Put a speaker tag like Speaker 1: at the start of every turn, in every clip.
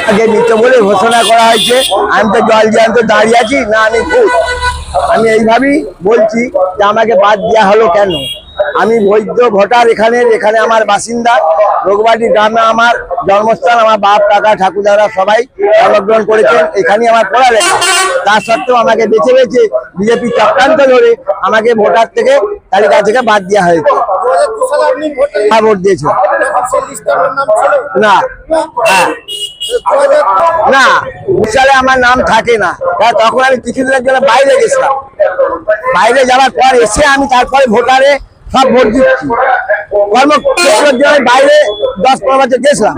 Speaker 1: আগে মৃত বলে ঘোষণা করা হয়েছে। আমি তো জল জ্যান্ত দাঁড়িয়ে আছি না, আমি খুব আমি এইভাবেই বলছি যে আমাকে বাদ দেওয়া হলো কেন। আমি বৈধ ভোটার, এখানে আমার বাসিন্দা, রঘুবাটি গ্রামে আমার জন্মস্থান, আমার বাপ কাকা ঠাকুরদারা সবাই জন্মগ্রহণ করেছেন, এখানেই আমার পড়ালেখা। তার সত্ত্বেও আমাকে বেছে বেছে বিজেপি চক্রান্ত ধরে আমাকে ভোটার থেকে তালিকা থেকে বাদ দেওয়া হয়েছে। ভোট দিয়েছে না, হ্যাঁ না, সালে আমার নাম থাকে না, তখন আমি কিছুদিনের জন্য বাইরে গেছিলাম। বাইরে যাওয়ার পর এসে আমি তারপরে ভোটারে সব ভোট দিচ্ছি। কর্মক্ষেত্রের জন্য বাইরে 10-15 বছর গেছিলাম,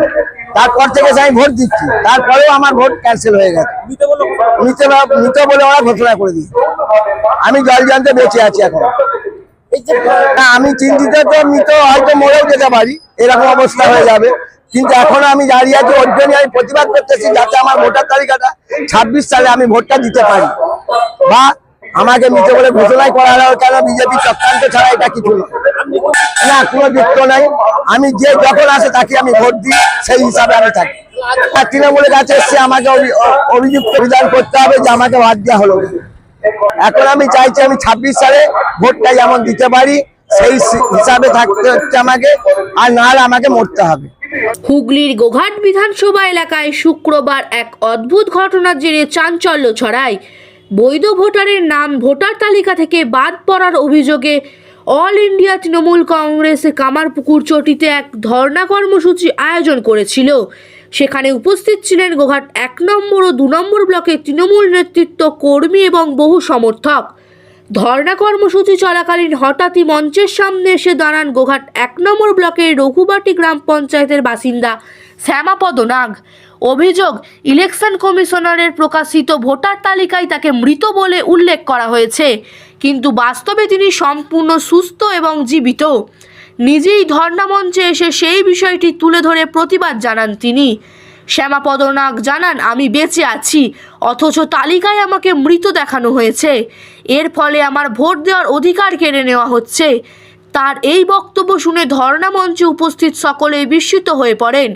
Speaker 1: তারপর থেকে আমি ভোট দিচ্ছি। তারপরেও আমার ভোট ক্যান্সেল হয়ে গেছে, মৃত বলে ওরা ঘোষণা করে দিই। আমি জল জানতে বেঁচে আছি এখন। না, আমি চিন্তিত, তো মৃত হয়তো মরেও যেতে পারি, এরকম অবস্থা হয়ে যাবে। কিন্তু এখন আমি দাঁড়িয়ে আছি, ওর জন্য আমি প্রতিবাদ করতেছি যাতে আমার ভোটার তালিকাটা 26 সালে আমি ভোটটা দিতে পারি। বা আমাকে মৃত বলে ঘোষণাই করা হলো কেন? বিজেপি চক্রান্ত ছাড়া এটা কিছু না, কোনো যুক্ত নাই। আমি যে যখন আসে তাকে আমি ভোট দিই, সেই হিসাবে আমি থাকি। আর তৃণমূলের কাছে এসে আমাকে অভিযুক্ত বিধান করতে হবে যে আমাকে বাদ দেওয়া হলো। এখন আমি চাইছি আমি 26 সালে ভোটটা যেমন দিতে পারি সেই হিসাবে থাকতে হচ্ছে আমাকে, আর না হলে আমাকে মরতে হবে।
Speaker 2: হুগলির গোঘাট বিধানসভা এলাকায় শুক্রবার এক অদ্ভুত ঘটনার জেরে চাঞ্চল্য ছড়ায়। বৈধ ভোটারের নাম ভোটার তালিকা থেকে বাদ পড়ার অভিযোগে অল ইন্ডিয়া তৃণমূল কংগ্রেস কামারপুকুর চটিতে এক ধর্ণা কর্মসূচি আয়োজন করেছিল। সেখানে উপস্থিত ছিলেন গোঘাট 1 নম্বর ও 2 নম্বর ব্লকের তৃণমূল নেতৃত্ব, কর্মী এবং বহু সমর্থক। ধর্ণা কর্মসূচি চলাকালীন হঠাৎই মঞ্চের সামনে এসে দাঁড়ান গোঘাট 1 নম্বর ব্লকের রঘুবাটি গ্রাম পঞ্চায়েতের বাসিন্দা শ্যামাপদ নাগ। অভিযোগ, ইলেকশন কমিশনারের প্রকাশিত ভোটার তালিকায় তাকে মৃত বলে উল্লেখ করা হয়েছে, কিন্তু বাস্তবে তিনি সম্পূর্ণ সুস্থ এবং জীবিত। নিজেই ধর্ণা মঞ্চে এসে সেই বিষয়টি তুলে ধরে প্রতিবাদ জানান তিনি। শ্যামাপদ নাগ জানান, আমি বেঁচে আছি, অথচ তালিকায় আমাকে মৃত দেখানো হয়েছে। এর ফলে আমার ভোট দেওয়ার অধিকার কেড়ে নেওয়া হচ্ছে। তার এই বক্তব্য শুনে ধর্ণা মঞ্চে উপস্থিত সকলেই বিস্মিত হয়ে পড়েন।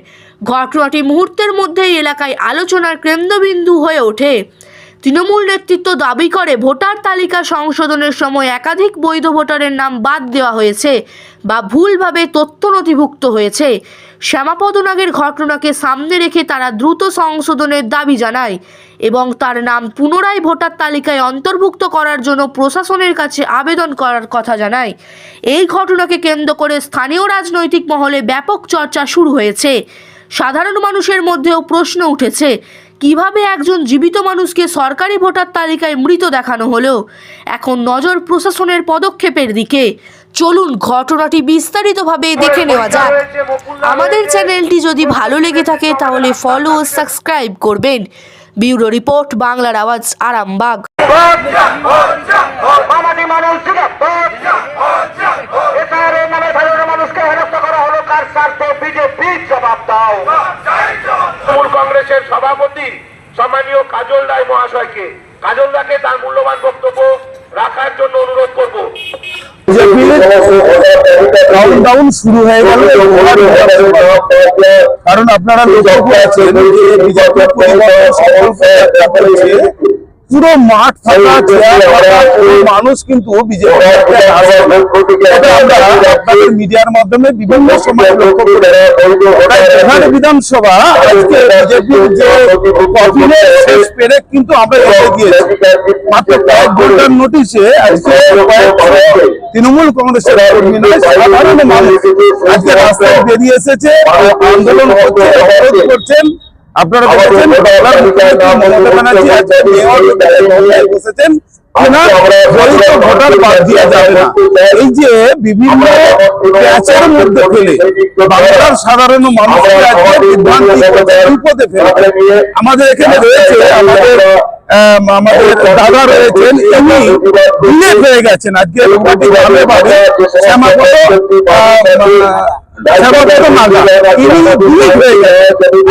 Speaker 2: ঘটনাটি মুহূর্তের মধ্যেই এলাকায় আলোচনার কেন্দ্রবিন্দু হয়ে ওঠে। তৃণমূল নেতৃত্ব দাবি করে ভোটার তালিকা সংশোধনের সময় একাধিক বৈধ ভোটারের নাম বাদ দেওয়া হয়েছে বা ভুলভাবে তথ্য নথিভুক্ত হয়েছে। শ্যামাপদ নাগের ঘটনাকে সামনে রেখে তারা দ্রুত সংশোধনের দাবি জানায় এবং তার নাম পুনরায় ভোটার তালিকায় অন্তর্ভুক্ত করার জন্য প্রশাসনের কাছে আবেদন করার কথা জানায়। এই ঘটনাকে কেন্দ্র করে স্থানীয় রাজনৈতিক মহলে ব্যাপক চর্চা শুরু হয়েছে। সাধারণ মানুষের মধ্যেও প্রশ্ন উঠেছে, কিভাবে একজন জীবিত মানুষকে সরকারি ভোটার তালিকায় মৃত দেখানো হলো? এখন নজর প্রশাসনের পদক্ষেপের দিকে। চলুন ঘটনাটি বিস্তারিতভাবে দেখে নেওয়া যাক। আমাদের চ্যানেলটি যদি ভালো লেগে থাকে তাহলে ফলো ও সাবস্ক্রাইব করবেন। ব্যুরো রিপোর্ট, বাংলার আওয়াজ, আরামবাগ।
Speaker 3: তৃণমূল কংগ্রেসের সভাপতি সম্মানীয় কাজল রায় মহাশয়কে, কাজল দাকে তার মূল্যবান বক্তব্য রাখার জন্য অনুরোধ করব।
Speaker 1: কাউন্টডাউন শুরু হয়ে গেল, কারণ আপনারা লক্ষ্য করেছেন পুরো মাঠ ফাঁকা, মানুষ কিন্তু মিডিয়ার মাধ্যমে বিভিন্ন সময় লক্ষ্য করে বিধানসভা শেষ পেরেক কিন্তু আমরা দিয়েছি। মাত্র কয়েক ঘন্টার নোটিশে আজকে তৃণমূল কংগ্রেসের সাধারণ মানুষ আজকে রাস্তায় বেরিয়ে এসেছে, আন্দোলন করছেন। আপনারা দেখেছেন মমতা ব্যানার্জি বসেছেন, ভোটার বাদ দেওয়া যাবে না। এই যে বিভিন্ন প্যাচের মধ্যে ফেলে বাংলার সাধারণ মানুষকে বিপদে ফেলে। আমাদের এখানে রয়েছে আমাদের দাদা রয়েছেন, ইনি বিলেত হয়ে গেছেন। আজকে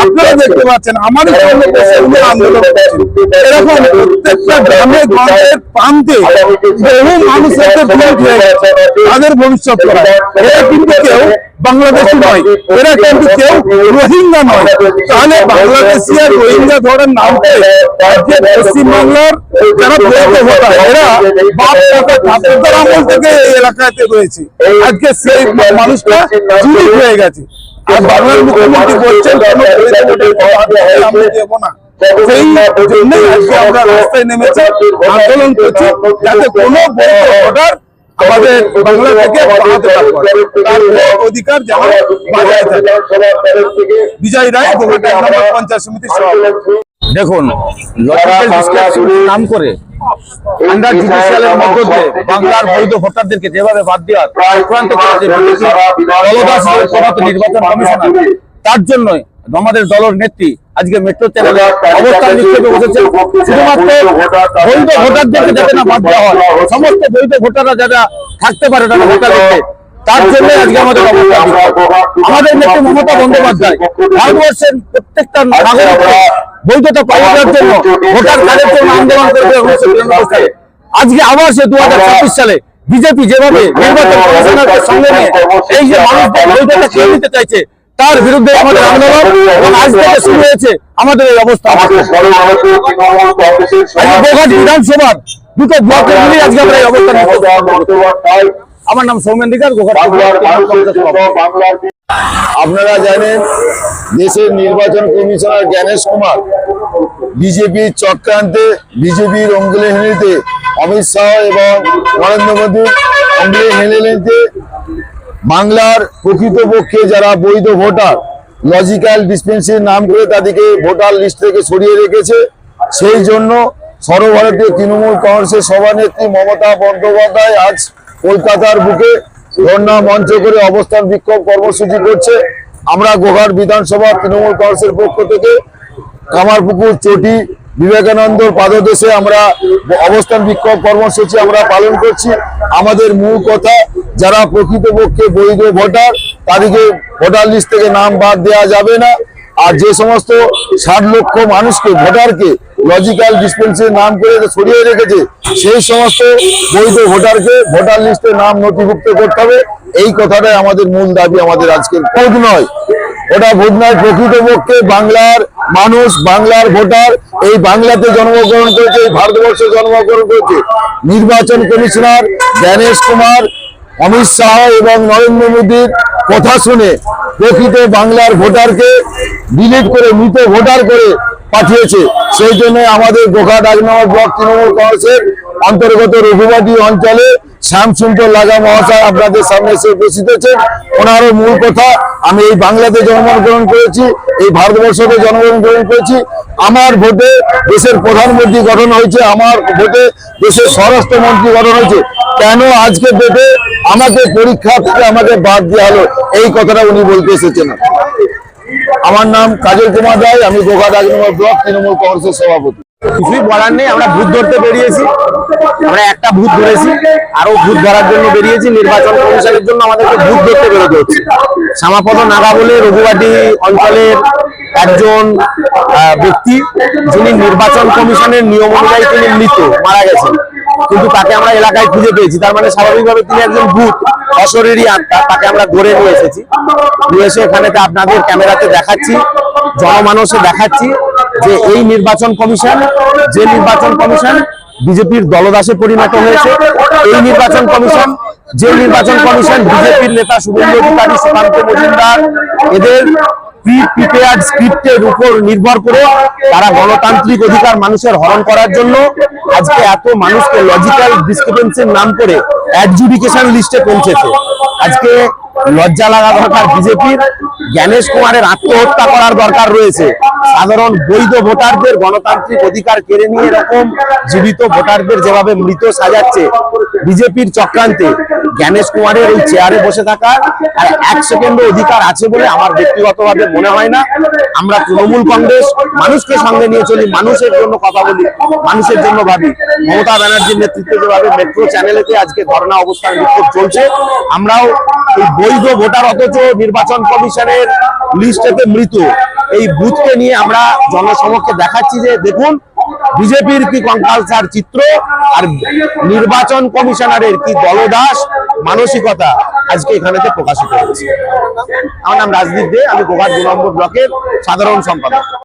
Speaker 1: আপনারা দেখতে পাচ্ছেন আমাদের আন্দোলন এরকম প্রত্যেকটা গ্রামে গঞ্জের প্রান্তে বহু মানুষ তাদের ভবিষ্যৎ করা। এরা কিন্তু কেউ
Speaker 4: বাংলাদেশি নয়, এরা কিন্তু কেউ রোহিঙ্গা নয়। তাহলে বাংলাদেশি আর রোহিঙ্গা ধরার নাম করে আজকে পশ্চিমবাংলার যারা বৈধ ভোটার এরা বাপ ঠাকুরদার আমল থেকে এই এলাকাতে রয়েছে, আজকে সেই মানুষটা চুরি হয়ে গেছে। আর বাংলার মুখ্যমন্ত্রী বলছেন কোনো বৈধ ভোটের আমরা দেবো না, সেই জন্যই আজকে আমরা রাস্তায় নেমেছি, আন্দোলন করছি যাতে কোনো বৈধ ভোটার আমাদের বাংলা থেকে পালাতে পারবে, তার অধিকার যেন বজায় থাকে। বিজয় রায়, গোঘাট 1 নম্বর পঞ্চায়েত সমিতির সভাপতি।
Speaker 5: দেখুন, লজিক্যাল ডিসকাশনের নাম করে আন্ডার জুডিশিয়ালের মধ্য দিয়ে বাংলার বৈধ ভোটারদেরকে যেভাবে বাদ দেওয়ার চক্রান্ত করেছে দলদাস নির্বাচন কমিশনার, তার জন্যই আমাদের দলের নেত্রী আজকে মেট্রো চ্যানেলে অবস্থান বিক্ষোভে বসেছে। শুধুমাত্র বৈধ ভোটারদেরকে যাতে না বাদ দেওয়া হয়, সমস্ত বৈধ ভোটাররা যারা থাকতে পারে তারা ভোটার লিস্টে, তার জন্য আজকে আমাদের অবস্থান। আমাদের নেত্রী মমতা বন্দ্যোপাধ্যায় ভারতবর্ষের প্রত্যেকটা নাগরিককে বৈধতা পাওয়ার জন্য ভোটার কার্ডের জন্য আন্দোলন করবে 1993 সালে। আজকে আবার সে 2026 সালে বিজেপি যেভাবে নির্বাচন কমিশনারকে সঙ্গে নিয়ে এই যে মানুষদের বৈধতা কেড়ে নিতে চাইছে তার বিরুদ্ধে আমাদের আন্দোলন, এবং আজ থেকে শুরু হয়েছে আমাদের এই অবস্থা। গোঘাট বিধানসভার দুটো ব্লকের মিলে আজকে আমরা এই অবস্থান। আমার নাম সৌমেন দিগার, গোঘাট।
Speaker 6: আপনারা জানেন দেশের নির্বাচন কমিশনার জ্ঞানেশ কুমার বিজেপির চক্রান্তে, বিজেপির অঙ্গুলে হেলিতে অমিত শাহ এবং নরেন্দ্র মোদী অঙ্গুলে হেলিতে বাংলার প্রকৃতপক্ষে যারা বৈধ ভোটার লজিক্যাল ডিসপেন্সির নাম করে তাদেরকে ভোটার লিস্ট থেকে সরিয়ে রেখেছে। সেই জন্য সর্বভারতীয় তৃণমূল কংগ্রেসের সভানেত্রী মমতা বন্দ্যোপাধ্যায় আজ কলকাতার বুকে ধর্ণা মঞ্চ করে অবস্থান বিক্ষোভ কর্মসূচি করছে। আমরা গোঘাট বিধানসভা তৃণমূল কংগ্রেসের পক্ষ থেকে কামারপুকুর চটি বিবেকানন্দর পাদদেশে আমরা অবস্থান বিক্ষোভ কর্মসূচি আমরা পালন করছি। আমাদের মূল কথা, যারা প্রকৃতপক্ষে বৈধ ভোটার তাদেরকে ভোটার লিস্ট থেকে নাম বাদ দেওয়া যাবে না। আর যে সমস্ত 60 লক্ষ মানুষকে ভোটারকে লজিক্যাল ডিসপেন্সের নাম করে সরিয়ে রেখেছে সেই সমস্ত বৈধ ভোটারকে ভোটার লিস্টে নাম নথিভুক্ত করতে হবে। এই কথাটাই আমাদের মূল দাবি। আমাদের আজকের ভোট নয়, ওটা ভোট নয়, প্রকৃতপক্ষে বাংলার মানুষ, বাংলার ভোটার এই বাংলাতে জন্মগ্রহণ করেছে, এই ভারতবর্ষে জন্মগ্রহণ করেছে। নির্বাচন কমিশনার জ্ঞানেশ কুমার অমিত শাহ এবং নরেন্দ্র মোদীর কথা শুনে প্রকৃত বাংলার ভোটারকে ডিলিট করে মৃত ভোটার করে পাঠিয়েছে। সেই জন্য আমাদের গোঘাট 1 নম্বর ব্লক তৃণমূল কংগ্রেসের অন্তর্গত রঘুবাদী অঞ্চলে শ্যামসুন্দর লাগা মহাশয় আপনাদের সামনে এসে উপস্থিত হয়েছেন। ওনারও মূল কথা, আমি এই বাংলাতে জন্মগ্রহণ করেছি, এই ভারতবর্ষতে জন্মগ্রহণ করেছি। আমার ভোটে দেশের প্রধানমন্ত্রী গঠন হয়েছে, আমার ভোটে দেশের স্বরাষ্ট্রমন্ত্রী গঠন হয়েছে, কেন আজকে ভোটে আমাকে পরীক্ষা থেকে আমাকে বাদ দেওয়া হলো, এই কথাটা উনি বলতে এসেছেন। আমার নাম কাজল কুমার রায়, আমি গোঘাট 1 নম্বর ব্লক তৃণমূল কংগ্রেসের সভাপতি।
Speaker 5: কিছুই বলার নেই, আমরা ভূত ধরতে বেরিয়েছি, আমরা একটা ভূত ধরেছি, আরো ভূত ধরার জন্য বেরিয়েছি। নির্বাচন কমিশনের জন্য আমাদেরকে ভূত ধরতে বেরোতে হচ্ছে। শ্যামাপদ নাগা বলে রঘুবাটি অঞ্চলের একজন ব্যক্তি, যিনি নির্বাচন কমিশনের নিয়ম অনুযায়ী তিনি মৃত, মারা গেছেন, কিন্তু তাকে আমরা এলাকায় খুঁজে পেয়েছি। তার মানে স্বাভাবিকভাবে তিনি একজন ভূত, অশরীরী আত্মা। তাকে আমরা ধরে নিয়ে এসেছি, নিয়ে এসে এখানে আপনাদের ক্যামেরাতে দেখাচ্ছি, জনমানসে দেখাচ্ছি যে এই নির্বাচন কমিশন, যে নির্বাচন কমিশন বিজেপির দলদাসে পরিণত হয়েছে, এই নির্বাচন কমিশন, যে নির্বাচন কমিশন বিজেপির নেতা শুভেন্দু অধিকারী, সুকান্ত মজুমদার এদের প্রিপেয়ার্ড স্ক্রিপ্টের উপর নির্ভর করে তারা গণতান্ত্রিক অধিকার মানুষের হরণ করার জন্য আজকে এত মানুষকে লজিক্যাল ডিসক্রিপেন্সির নাম করে অ্যাডজুডিকেশন লিস্টে পৌঁছেছে। আজকে লজ্জা লাগা দরকার বিজেপির। জ্ঞানেশ কুমারের আত্মহত্যা করার দরকার রয়েছে। সাধারণ বৈধ ভোটারদের গণতান্ত্রিক অধিকার কেড়ে নিয়ে এরকম জীবিত ভোটারদের যেভাবে মৃত সাজাচ্ছে বিজেপির চক্রান্তে, জ্ঞানেশ কুমারের এই চেয়ারে বসে থাকার আর 1 সেকেন্ডও অধিকার আছে বলে আমার ব্যক্তিগতভাবে মনে হয় না। আমরা তৃণমূল কংগ্রেস মানুষকে সঙ্গে নিয়ে চলি, মানুষের জন্য কথা বলি, মানুষের জন্য ভাবি। মমতা ব্যানার্জির নেতৃত্বে যেভাবে মেট্রো চ্যানেলেতে আজকে ধর্ণা অবস্থান বিক্ষোভ চলছে, আমরাও এই বৈধ ভোটার অথচ নির্বাচন কমিশনের লিস্টেতে মৃত এই বুথকে নিয়ে আমরা জনসমক্ষে দেখাচ্ছি যে দেখুন বিজেপির কি কঙ্কালসার চিত্র আর নির্বাচন কমিশনারের কি দলদাস মানসিকতা আজকে এখানেতে প্রকাশিত হচ্ছে। আমার নাম রাজদীপ দে, আমি গোঘাট 2 নম্বর ব্লকের সাধারণ সম্পাদক।